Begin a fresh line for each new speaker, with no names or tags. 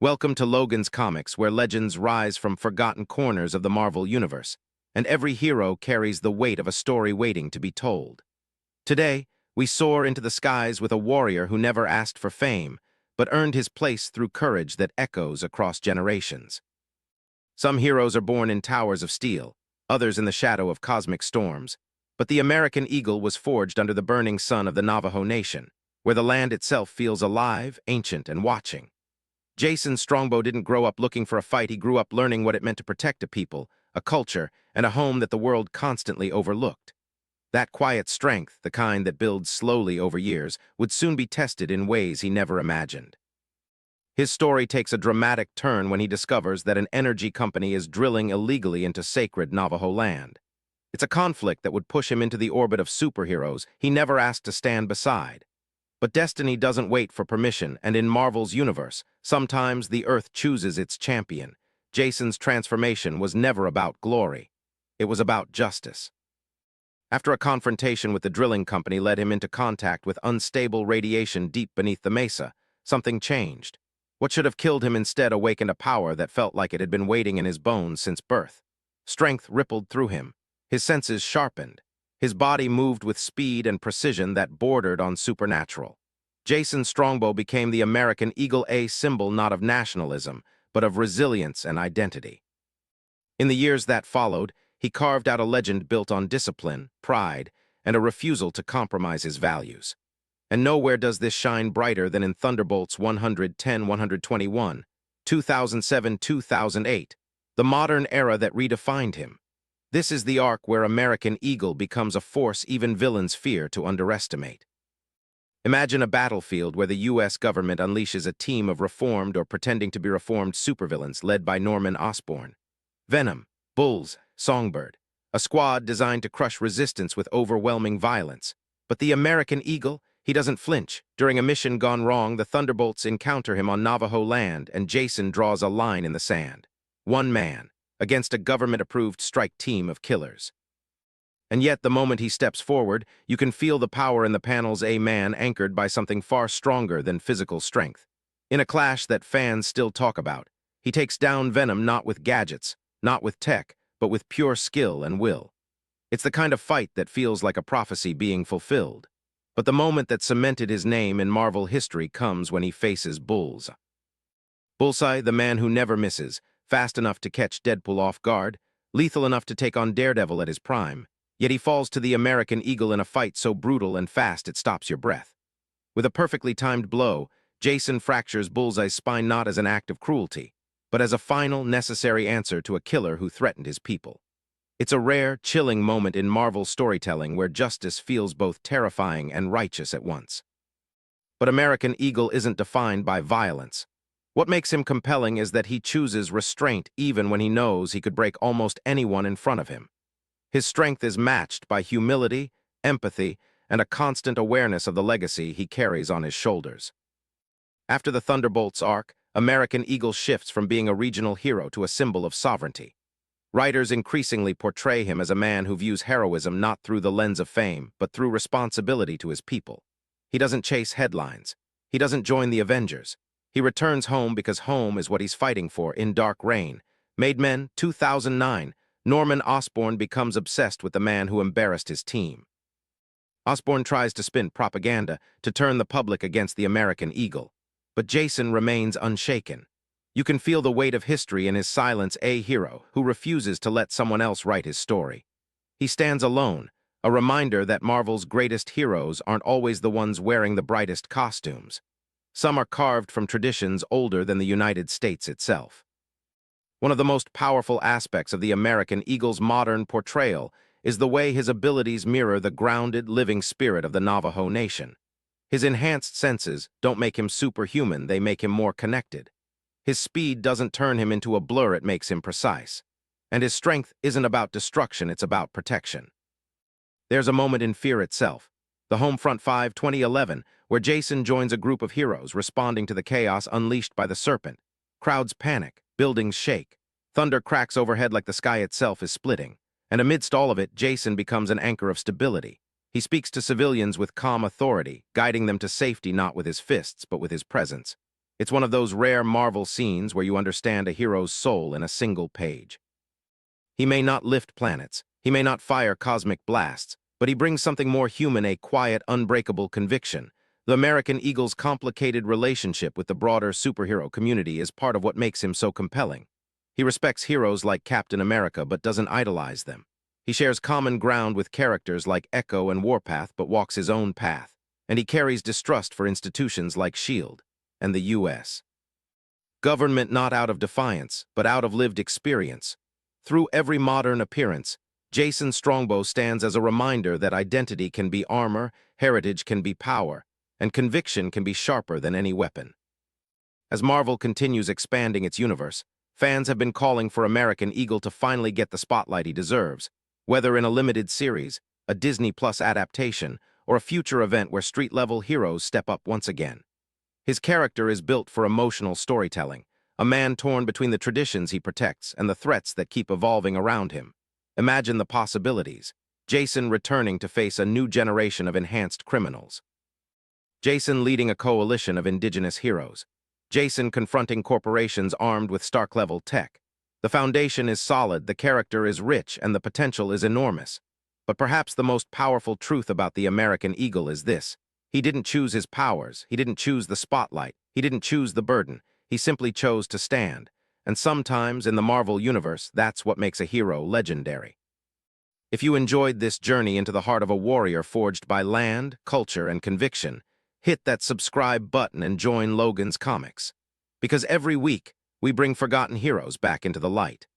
Welcome to Logan's Comics, where legends rise from forgotten corners of the Marvel Universe, and every hero carries the weight of a story waiting to be told. Today, we soar into the skies with a warrior who never asked for fame, but earned his place through courage that echoes across generations. Some heroes are born in towers of steel, others in the shadow of cosmic storms, but the American eagle was forged under the burning sun of the Navajo Nation, where the land itself feels alive, ancient, and watching. Jason Strongbow didn't grow up looking for a fight. He grew up learning what it meant to protect a people, a culture, and a home that the world constantly overlooked. That quiet strength, the kind that builds slowly over years, would soon be tested in ways he never imagined. His story takes a dramatic turn when he discovers that an energy company is drilling illegally into sacred Navajo land. It's a conflict that would push him into the orbit of superheroes he never asked to stand beside. But destiny doesn't wait for permission, and in Marvel's universe, sometimes the Earth chooses its champion. Jason's transformation was never about glory. It was about justice. After a confrontation with the drilling company led him into contact with unstable radiation deep beneath the mesa, something changed. What should have killed him instead awakened a power that felt like it had been waiting in his bones since birth. Strength rippled through him. His senses sharpened. His body moved with speed and precision that bordered on supernatural. Jason Strongbow became the American Eagle, a symbol not of nationalism, but of resilience and identity. In the years that followed, he carved out a legend built on discipline, pride, and a refusal to compromise his values. And nowhere does this shine brighter than in Thunderbolts 110-121, 2007-2008, the modern era that redefined him. This is the arc where American Eagle becomes a force even villains fear to underestimate. Imagine a battlefield where the U.S. government unleashes a team of reformed or pretending to be reformed supervillains led by Norman Osborn. Venom, Bullseye, Songbird, a squad designed to crush resistance with overwhelming violence. But the American Eagle, he doesn't flinch. During a mission gone wrong, the Thunderbolts encounter him on Navajo land, and Jason draws a line in the sand. One man, against a government-approved strike team of killers. And yet, the moment he steps forward, you can feel the power in the panels, a man anchored by something far stronger than physical strength. In a clash that fans still talk about, he takes down Venom not with gadgets, not with tech, but with pure skill and will. It's the kind of fight that feels like a prophecy being fulfilled. But the moment that cemented his name in Marvel history comes when he faces Bullseye. Bullseye, the man who never misses, fast enough to catch Deadpool off guard, lethal enough to take on Daredevil at his prime, yet he falls to the American Eagle in a fight so brutal and fast it stops your breath. With a perfectly timed blow, Jason fractures Bullseye's spine not as an act of cruelty, but as a final, necessary answer to a killer who threatened his people. It's a rare, chilling moment in Marvel storytelling where justice feels both terrifying and righteous at once. But American Eagle isn't defined by violence. What makes him compelling is that he chooses restraint even when he knows he could break almost anyone in front of him. His strength is matched by humility, empathy, and a constant awareness of the legacy he carries on his shoulders. After the Thunderbolts arc, American Eagle shifts from being a regional hero to a symbol of sovereignty. Writers increasingly portray him as a man who views heroism not through the lens of fame, but through responsibility to his people. He doesn't chase headlines. He doesn't join the Avengers. He returns home because home is what he's fighting for. In Dark Reign, Made Men, 2009, Norman Osborn becomes obsessed with the man who embarrassed his team. Osborn tries to spin propaganda to turn the public against the American Eagle, but Jason remains unshaken. You can feel the weight of history in his silence, a hero who refuses to let someone else write his story. He stands alone, a reminder that Marvel's greatest heroes aren't always the ones wearing the brightest costumes. Some are carved from traditions older than the United States itself. One of the most powerful aspects of the American Eagle's modern portrayal is the way his abilities mirror the grounded, living spirit of the Navajo Nation. His enhanced senses don't make him superhuman, they make him more connected. His speed doesn't turn him into a blur, it makes him precise. And his strength isn't about destruction, it's about protection. There's a moment in Fear itself, the Homefront 5 2011, where Jason joins a group of heroes responding to the chaos unleashed by the Serpent. Crowds panic, buildings shake, thunder cracks overhead like the sky itself is splitting. And amidst all of it, Jason becomes an anchor of stability. He speaks to civilians with calm authority, guiding them to safety not with his fists, but with his presence. It's one of those rare Marvel scenes where you understand a hero's soul in a single page. He may not lift planets, he may not fire cosmic blasts, but he brings something more human, a quiet, unbreakable conviction. The American Eagle's complicated relationship with the broader superhero community is part of what makes him so compelling. He respects heroes like Captain America but doesn't idolize them. He shares common ground with characters like Echo and Warpath but walks his own path. And he carries distrust for institutions like S.H.I.E.L.D. and the U.S. government, not out of defiance, but out of lived experience. Through every modern appearance, Jason Strongbow stands as a reminder that identity can be armor, heritage can be power, and conviction can be sharper than any weapon. As Marvel continues expanding its universe, fans have been calling for American Eagle to finally get the spotlight he deserves, whether in a limited series, a Disney Plus adaptation, or a future event where street-level heroes step up once again. His character is built for emotional storytelling, a man torn between the traditions he protects and the threats that keep evolving around him. Imagine the possibilities. Jason returning to face a new generation of enhanced criminals. Jason leading a coalition of indigenous heroes. Jason confronting corporations armed with Stark-level tech. The foundation is solid, the character is rich, and the potential is enormous. But perhaps the most powerful truth about the American Eagle is this. He didn't choose his powers, he didn't choose the spotlight, he didn't choose the burden, he simply chose to stand. And sometimes, in the Marvel Universe, that's what makes a hero legendary. If you enjoyed this journey into the heart of a warrior forged by land, culture, and conviction, hit that subscribe button and join Logan's Comics. Because every week, we bring forgotten heroes back into the light.